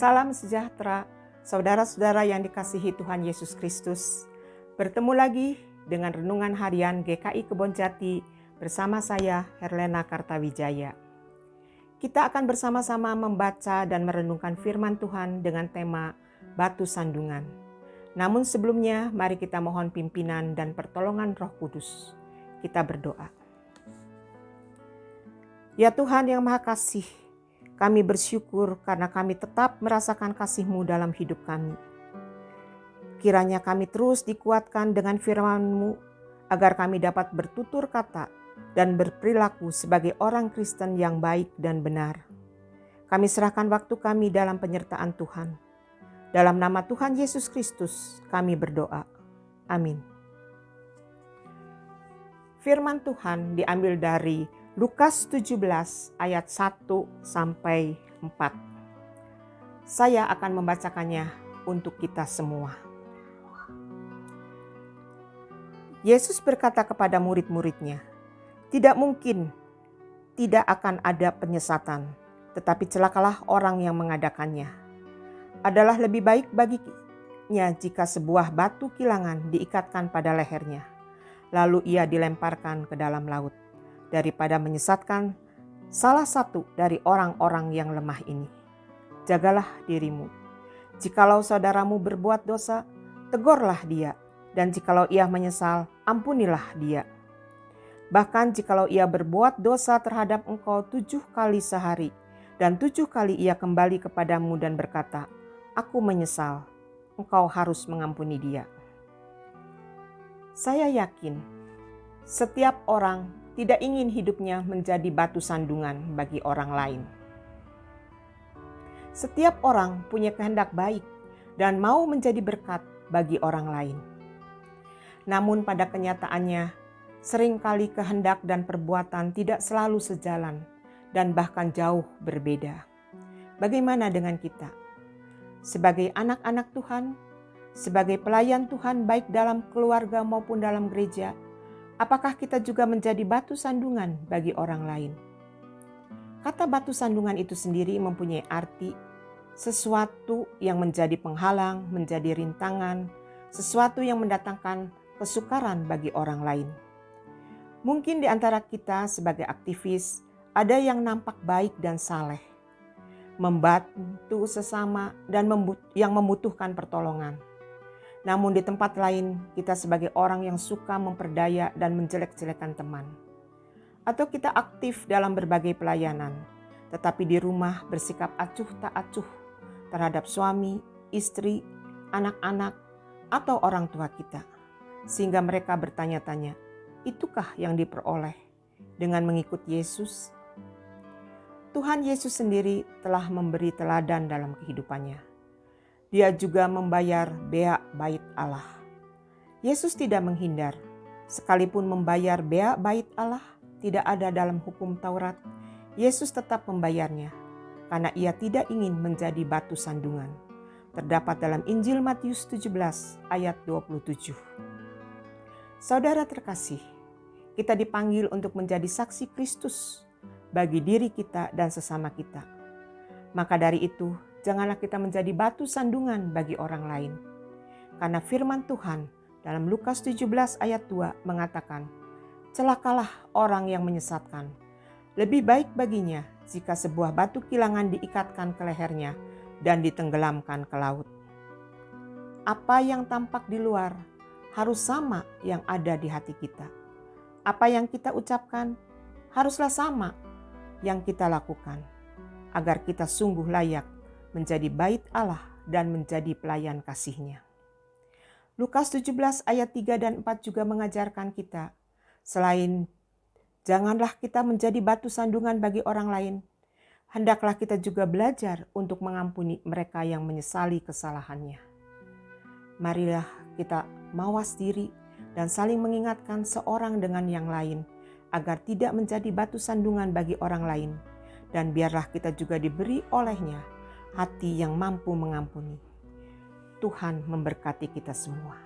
Salam sejahtera, saudara-saudara yang dikasihi Tuhan Yesus Kristus. Bertemu lagi dengan Renungan Harian GKI Kebonjati bersama saya, Herlena Kartawijaya. Kita akan bersama-sama membaca dan merenungkan firman Tuhan dengan tema Batu Sandungan. Namun sebelumnya, mari kita mohon pimpinan dan pertolongan Roh Kudus. Kita berdoa. Ya Tuhan yang Maha Kasih, kami bersyukur karena kami tetap merasakan kasih-Mu dalam hidup kami. Kiranya kami terus dikuatkan dengan firman-Mu agar kami dapat bertutur kata dan berperilaku sebagai orang Kristen yang baik dan benar. Kami serahkan waktu kami dalam penyertaan Tuhan. Dalam nama Tuhan Yesus Kristus kami berdoa. Amin. Firman Tuhan diambil dari Lukas 17 ayat 1 sampai 4. Saya akan membacakannya untuk kita semua. Yesus berkata kepada murid-muridnya, "Tidak mungkin tidak akan ada penyesatan, tetapi celakalah orang yang mengadakannya. Adalah lebih baik baginya jika sebuah batu kilangan diikatkan pada lehernya, lalu ia dilemparkan ke dalam laut, daripada menyesatkan salah satu dari orang-orang yang lemah ini. Jagalah dirimu. Jikalau saudaramu berbuat dosa, tegurlah dia, dan jikalau ia menyesal, ampunilah dia. Bahkan jikalau ia berbuat dosa terhadap engkau 7 kali sehari, dan 7 kali ia kembali kepadamu dan berkata, 'Aku menyesal,' engkau harus mengampuni dia." Saya yakin setiap orang tidak ingin hidupnya menjadi batu sandungan bagi orang lain. Setiap orang punya kehendak baik dan mau menjadi berkat bagi orang lain. Namun pada kenyataannya, seringkali kehendak dan perbuatan tidak selalu sejalan dan bahkan jauh berbeda. Bagaimana dengan kita? Sebagai anak-anak Tuhan, sebagai pelayan Tuhan baik dalam keluarga maupun dalam gereja, apakah kita juga menjadi batu sandungan bagi orang lain? Kata batu sandungan itu sendiri mempunyai arti sesuatu yang menjadi penghalang, menjadi rintangan, sesuatu yang mendatangkan kesukaran bagi orang lain. Mungkin di antara kita sebagai aktivis ada yang nampak baik dan saleh, membantu sesama dan yang membutuhkan pertolongan. Namun di tempat lain kita sebagai orang yang suka memperdaya dan menjelek-jelekan teman. Atau kita aktif dalam berbagai pelayanan, tetapi di rumah bersikap acuh tak acuh terhadap suami, istri, anak-anak, atau orang tua kita. Sehingga mereka bertanya-tanya, itukah yang diperoleh dengan mengikut Yesus? Tuhan Yesus sendiri telah memberi teladan dalam kehidupannya. Dia juga membayar bea bait Allah. Yesus tidak menghindar. Sekalipun membayar bea bait Allah tidak ada dalam hukum Taurat, Yesus tetap membayarnya karena ia tidak ingin menjadi batu sandungan. Terdapat dalam Injil Matius 17 ayat 27. Saudara terkasih, kita dipanggil untuk menjadi saksi Kristus bagi diri kita dan sesama kita. Maka dari itu, janganlah kita menjadi batu sandungan bagi orang lain. Karena firman Tuhan dalam Lukas 17 ayat 2 mengatakan, "Celakalah orang yang menyesatkan. Lebih baik baginya jika sebuah batu kilangan diikatkan ke lehernya dan ditenggelamkan ke laut." Apa yang tampak di luar harus sama yang ada di hati kita. Apa yang kita ucapkan haruslah sama yang kita lakukan, agar kita sungguh layak menjadi bait Allah dan menjadi pelayan kasih-Nya. Lukas 17 ayat 3 dan 4 juga mengajarkan kita, selain janganlah kita menjadi batu sandungan bagi orang lain, hendaklah kita juga belajar untuk mengampuni mereka yang menyesali kesalahannya. Marilah kita mawas diri dan saling mengingatkan seorang dengan yang lain, agar tidak menjadi batu sandungan bagi orang lain, dan biarlah kita juga diberi olehnya hati yang mampu mengampuni. Tuhan memberkati kita semua.